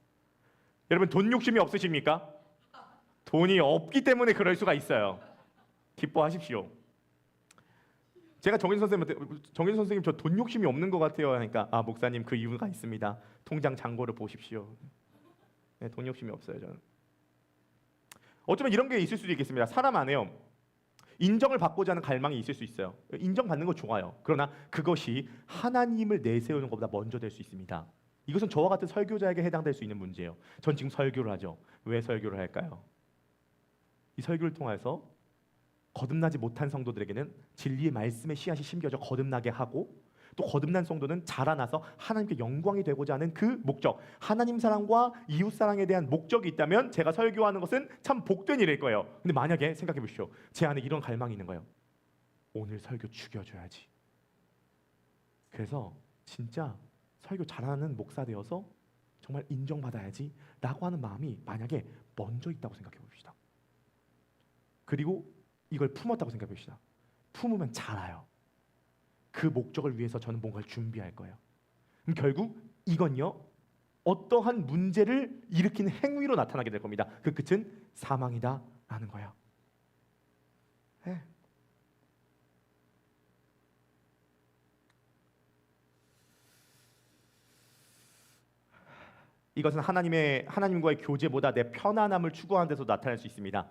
여러분, 돈 욕심이 없으십니까? 돈이 없기 때문에 그럴 수가 있어요. 기뻐하십시오. 제가 정인 선생님 저 돈 욕심이 없는 것 같아요 하니까 목사님 그 이유가 있습니다. 통장 잔고를 보십시오. 네, 돈 욕심이 없어요 저는. 어쩌면 이런 게 있을 수도 있겠습니다. 사람 안에요. 인정을 받고자 하는 갈망이 있을 수 있어요. 인정받는 거 좋아요. 그러나 그것이 하나님을 내세우는 것보다 먼저 될 수 있습니다. 이것은 저와 같은 설교자에게 해당될 수 있는 문제예요. 전 지금 설교를 하죠. 왜 설교를 할까요? 이 설교를 통해서 거듭나지 못한 성도들에게는 진리의 말씀의 씨앗이 심겨져 거듭나게 하고, 또 거듭난 성도는 자라나서 하나님께 영광이 되고자 하는 그 목적, 하나님 사랑과 이웃 사랑에 대한 목적이 있다면 제가 설교하는 것은 참 복된 일일 거예요. 근데 만약에 생각해 보십시오. 제 안에 이런 갈망이 있는 거예요. 오늘 설교 죽여줘야지. 그래서 진짜 설교 잘하는 목사 되어서 정말 인정받아야지 라고 하는 마음이 만약에 먼저 있다고 생각해 봅시다. 그리고 이걸 품었다고 생각해 봅시다. 품으면 자라요. 그 목적을 위해서 저는 뭔가를 준비할 거예요. 그럼 결국 이건요, 어떠한 문제를 일으키는 행위로 나타나게 될 겁니다. 그 끝은 사망이다라는 거예요. 네. 이것은 하나님과의 교제보다 내 편안함을 추구하는 데서 나타날 수 있습니다.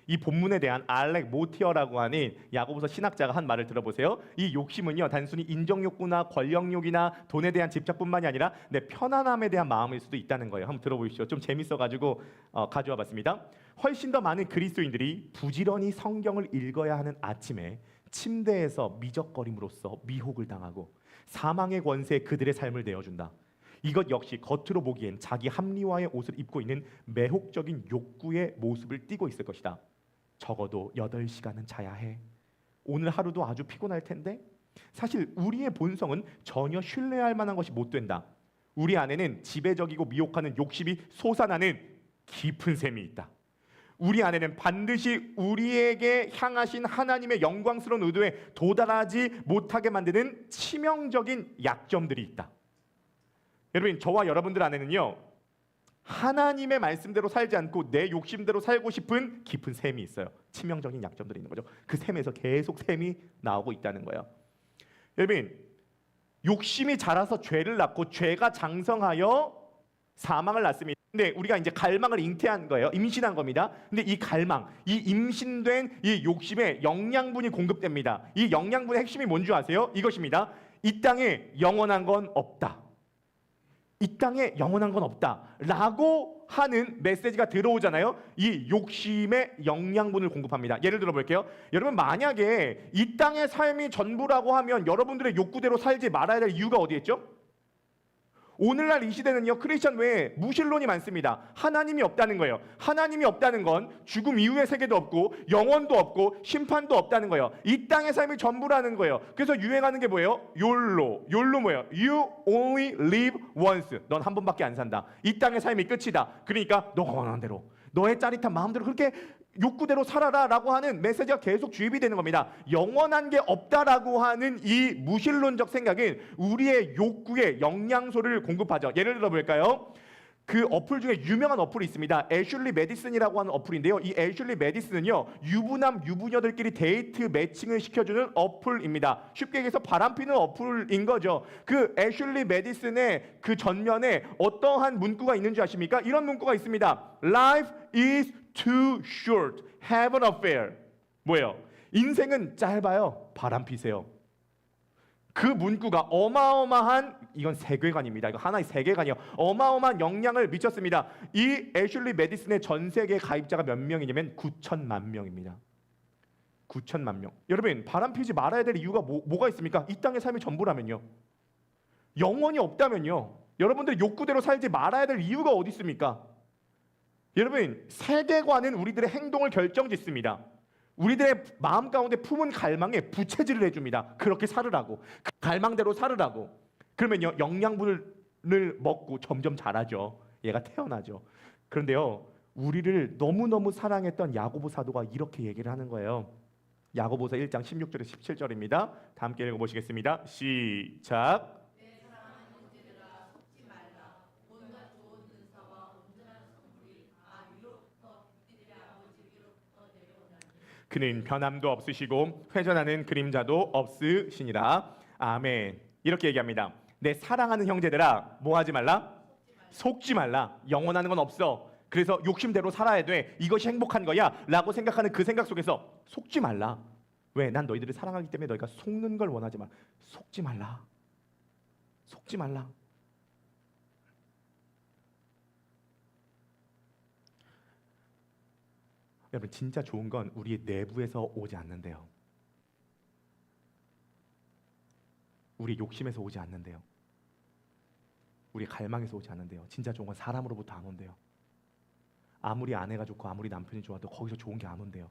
이 본문에 대한 알렉 모티어라고 하는 야고보서 신학자가 한 말을 들어보세요. 이 욕심은요, 단순히 인정욕구나 권력욕이나 돈에 대한 집착뿐만이 아니라 내 편안함에 대한 마음일 수도 있다는 거예요. 한번 들어보십시오. 좀 재밌어가지고 가져와 봤습니다. 훨씬 더 많은 그리스도인들이 부지런히 성경을 읽어야 하는 아침에 침대에서 미적거림으로써 미혹을 당하고 사망의 권세에 그들의 삶을 내어준다. 이것 역시 겉으로 보기엔 자기 합리화의 옷을 입고 있는 매혹적인 욕구의 모습을 띠고 있을 것이다. 적어도 8시간은 자야 해. 오늘 하루도 아주 피곤할 텐데. 사실 우리의 본성은 전혀 신뢰할 만한 것이 못 된다. 우리 안에는 지배적이고 미혹하는 욕심이 솟아나는 깊은 셈이 있다. 우리 안에는 반드시 우리에게 향하신 하나님의 영광스러운 의도에 도달하지 못하게 만드는 치명적인 약점들이 있다. 여러분, 저와 여러분들 안에는요, 하나님의 말씀대로 살지 않고 내 욕심대로 살고 싶은 깊은 셈이 있어요. 치명적인 약점들이 있는 거죠. 그 셈에서 계속 셈이 나오고 있다는 거예요. 여러분, 욕심이 자라서 죄를 낳고 죄가 장성하여 사망을 낳습니다. 근데 우리가 이제 갈망을 잉태한 거예요. 임신한 겁니다. 근데 이 갈망, 이 임신된 이 욕심에 영양분이 공급됩니다. 이 영양분의 핵심이 뭔지 아세요? 이것입니다. 이 땅에 영원한 건 없다. 이 땅에 영원한 건 없다 라고 하는 메시지가 들어오잖아요. 이 욕심에 영양분을 공급합니다. 예를 들어 볼게요. 여러분, 만약에 이 땅의 삶이 전부라고 하면 여러분들의 욕구대로 살지 말아야 될 이유가 어디에 있죠? 오늘날 이 시대는요, 크리스천 외에 무신론이 많습니다. 하나님이 없다는 거예요. 하나님이 없다는 건 죽음 이후의 세계도 없고 영원도 없고 심판도 없다는 거예요. 이 땅의 삶이 전부라는 거예요. 그래서 유행하는 게 뭐예요? 욜로 뭐예요? You only live once. 넌 한 번밖에 안 산다. 이 땅의 삶이 끝이다. 그러니까 너가 원하는 대로, 너의 짜릿한 마음대로 그렇게 욕구대로 살아라 라고 하는 메시지가 계속 주입이 되는 겁니다. 영원한 게 없다라고 하는 이 무신론적 생각은 우리의 욕구에 영양소를 공급하죠. 예를 들어 볼까요? 그 어플 중에 유명한 어플이 있습니다. 애슐리 메디슨이라고 하는 어플인데요. 이 애슐리 메디슨은요, 유부남 유부녀들끼리 데이트 매칭을 시켜주는 어플입니다. 쉽게 얘기해서 바람피는 어플인 거죠. 그 애슐리 메디슨의 그 전면에 어떠한 문구가 있는지 아십니까? 이런 문구가 있습니다. Life is too short. Have an affair. 뭐예요? 인생은 짧아요. 바람피세요. 그 문구가 어마어마한, 이건 세계관입니다. 이거 하나의 세계관이요. 어마어마한 영향을 미쳤습니다. 이 애슐리 메디슨의 전 세계 가입자가 몇 명이냐면 9천만 명입니다. 9천만 명. 여러분, 바람피지 말아야 될 이유가 뭐가 있습니까? 이 땅의 삶이 전부라면요. 영원히 없다면요. 여러분들 욕구대로 살지 말아야 될 이유가 어디 있습니까? 여러분, 세계관은 우리들의 행동을 결정짓습니다. 우리들의 마음 가운데 품은 갈망에 부채질을 해줍니다. 그렇게 살으라고, 그 갈망대로 살으라고. 그러면요, 영양분을 먹고 점점 자라죠. 얘가 태어나죠. 그런데요, 우리를 너무너무 사랑했던 야고보 사도가 이렇게 얘기를 하는 거예요. 야고보서 1장 16절에서 17절입니다. 다 함께 읽어보시겠습니다. 시작. 그는 변함도 없으시고 회전하는 그림자도 없으시니라. 아멘. 이렇게 얘기합니다. 내 사랑하는 형제들아, 뭐 하지 말라? 속지 말라. 영원한 건 없어. 그래서 욕심대로 살아야 돼. 이것이 행복한 거야 라고 생각하는 그 생각 속에서 속지 말라. 왜? 난 너희들을 사랑하기 때문에 너희가 속는 걸 원하지 마. 속지 말라. 속지 말라. 여러분, 진짜 좋은 건 우리의 내부에서 오지 않는데요. 우리 욕심에서 오지 않는데요. 우리 갈망에서 오지 않는데요. 진짜 좋은 건 사람으로부터 안 온대요. 아무리 아내가 좋고 아무리 남편이 좋아도 거기서 좋은 게 안 온대요.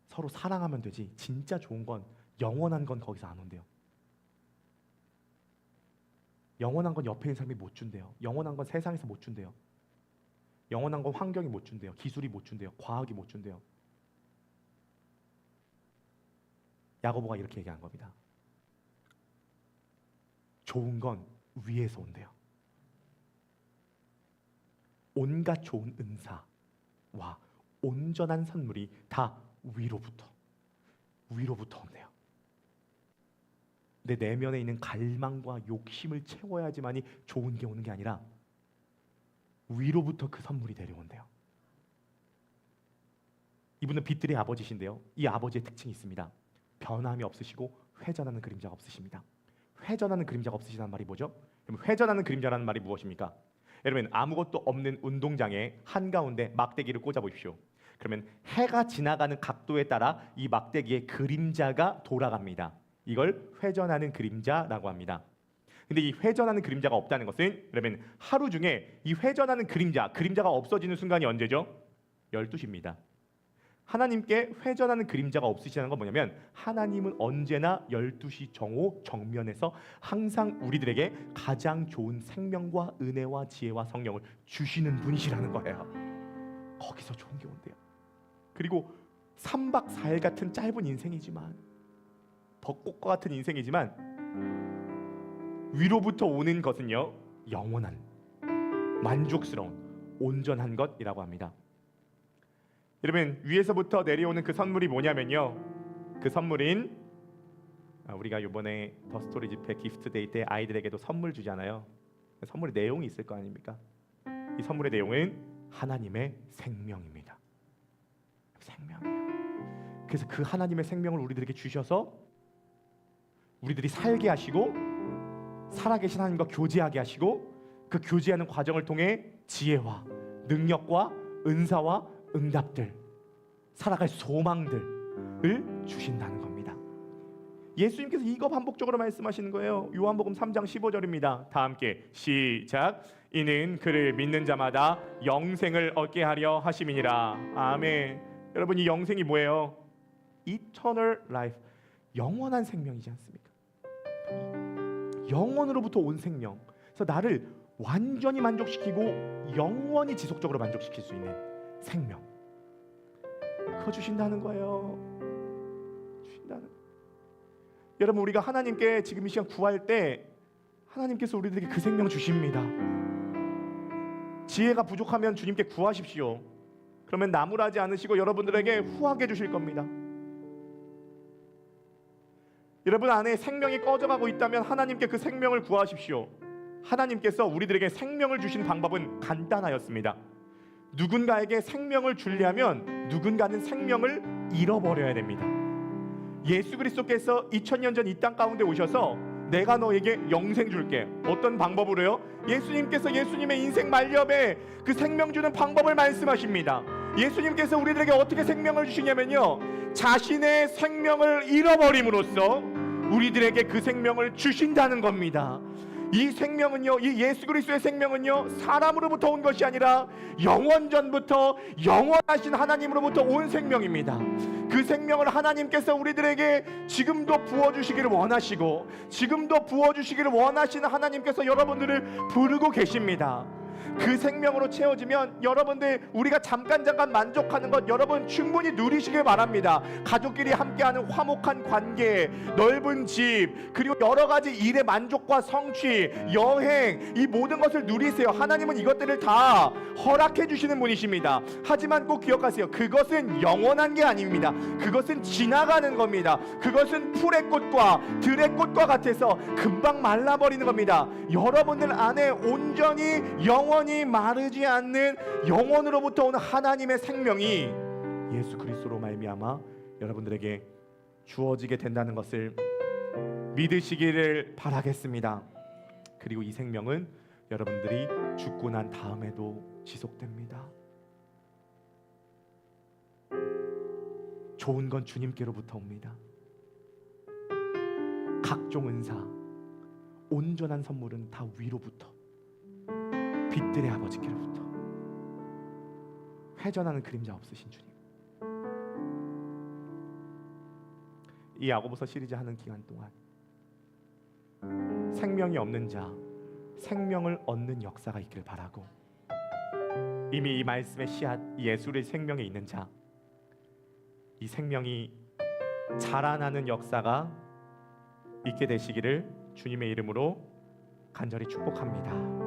서로 사랑하면 되지. 진짜 좋은 건, 영원한 건 거기서 안 온대요. 영원한 건 옆에 있는 사람이 못 준대요. 영원한 건 세상에서 못 준대요. 영원한 건 환경이 못 준대요. 기술이 못 준대요. 과학이 못 준대요. 야고보가 이렇게 얘기한 겁니다. 좋은 건 위에서 온대요. 온갖 좋은 은사와 온전한 선물이 다 위로부터 온대요. 내 내면에 있는 갈망과 욕심을 채워야지만이 좋은 게 오는 게 아니라 위로부터 그 선물이 내려온대요. 이분은 빛들의 아버지신데요. 이 아버지의 특징이 있습니다. 변함이 없으시고 회전하는 그림자가 없으십니다. 회전하는 그림자가 없으시다는 말이 뭐죠? 그럼 회전하는 그림자라는 말이 무엇입니까? 여러분, 아무것도 없는 운동장에 한가운데 막대기를 꽂아 보십시오. 그러면 해가 지나가는 각도에 따라 이 막대기의 그림자가 돌아갑니다. 이걸 회전하는 그림자라고 합니다. 근데 이 회전하는 그림자가 없다는 것은 여러분, 하루 중에 이 회전하는 그림자가 없어지는 순간이 언제죠? 12시입니다. 하나님께 회전하는 그림자가 없으시다는 건 뭐냐면 하나님은 언제나 12시 정오 정면에서 항상 우리들에게 가장 좋은 생명과 은혜와 지혜와 성령을 주시는 분이시라는 거예요. 거기서 좋은 게 온대요. 그리고 3박 4일 같은 짧은 인생이지만, 벚꽃과 같은 인생이지만 위로부터 오는 것은요, 영원한 만족스러운 온전한 것이라고 합니다. 여러분, 위에서부터 내려오는 그 선물이 뭐냐면요, 그 선물인 우리가 이번에 더 스토리 집회 기프트 데이 때 아이들에게도 선물 주잖아요. 선물의 내용이 있을 거 아닙니까? 이 선물의 내용은 하나님의 생명입니다. 생명이에요. 그래서 그 하나님의 생명을 우리들에게 주셔서 우리들이 살게 하시고 살아계신 하나님과 교제하게 하시고 그 교제하는 과정을 통해 지혜와 능력과 은사와 응답들, 살아갈 소망들을 주신다는 겁니다. 예수님께서 이거 반복적으로 말씀하시는 거예요. 요한복음 3장 15절입니다. 다 함께 시작. 이는 그를 믿는 자마다 영생을 얻게 하려 하심이니라. 아멘. 여러분, 이 영생이 뭐예요? Eternal life, 영원한 생명이지 않습니까? 영원으로부터 온 생명. 그래서 나를 완전히 만족시키고 영원히 지속적으로 만족시킬 수 있는 생명, 그거 주신다는 거예요. 주신다는. 여러분, 우리가 하나님께 지금 이 시간 구할 때 하나님께서 우리들에게 그 생명 주십니다. 지혜가 부족하면 주님께 구하십시오. 그러면 나무라지 않으시고 여러분들에게 후하게 주실 겁니다. 여러분 안에 생명이 꺼져가고 있다면 하나님께 그 생명을 구하십시오. 하나님께서 우리들에게 생명을 주신 방법은 간단하였습니다. 누군가에게 생명을 주려면 누군가는 생명을 잃어버려야 됩니다. 예수 그리스도께서 2000년 전 이 땅 가운데 오셔서 내가 너에게 영생 줄게. 어떤 방법으로요? 예수님께서 예수님의 인생 말년에 그 생명 주는 방법을 말씀하십니다. 예수님께서 우리들에게 어떻게 생명을 주시냐면요, 자신의 생명을 잃어버림으로써 우리들에게 그 생명을 주신다는 겁니다. 이 생명은요, 이 예수 그리스도의 생명은요, 사람으로부터 온 것이 아니라 영원전부터 영원하신 하나님으로부터 온 생명입니다. 그 생명을 하나님께서 우리들에게 지금도 부어주시기를 원하시고 지금도 부어주시기를 원하시는 하나님께서 여러분들을 부르고 계십니다. 그 생명으로 채워지면 여러분들, 우리가 잠깐 만족하는 것 여러분 충분히 누리시길 바랍니다. 가족끼리 함께하는 화목한 관계, 넓은 집, 그리고 여러 가지 일의 만족과 성취, 여행, 이 모든 것을 누리세요. 하나님은 이것들을 다 허락해 주시는 분이십니다. 하지만 꼭 기억하세요. 그것은 영원한 게 아닙니다. 그것은 지나가는 겁니다. 그것은 풀의 꽃과 들의 꽃과 같아서 금방 말라버리는 겁니다. 여러분들 안에 온전히 영원히 마르지 않는 영원으로부터 오는 하나님의 생명이 예수 그리스도로 말미암아 여러분들에게 주어지게 된다는 것을 믿으시기를 바라겠습니다. 그리고 이 생명은 여러분들이 죽고 난 다음에도 지속됩니다. 좋은 건 주님께로부터 옵니다. 각종 은사, 온전한 선물은 다 위로부터, 빛들의 아버지께로부터, 회전하는 그림자 없으신 주님. 이 야고보서 시리즈 하는 기간 동안 생명이 없는 자, 생명을 얻는 역사가 있기를 바라고, 이미 이 말씀의 씨앗 예수의 생명에 있는 자, 이 생명이 자라나는 역사가 있게 되시기를 주님의 이름으로 간절히 축복합니다.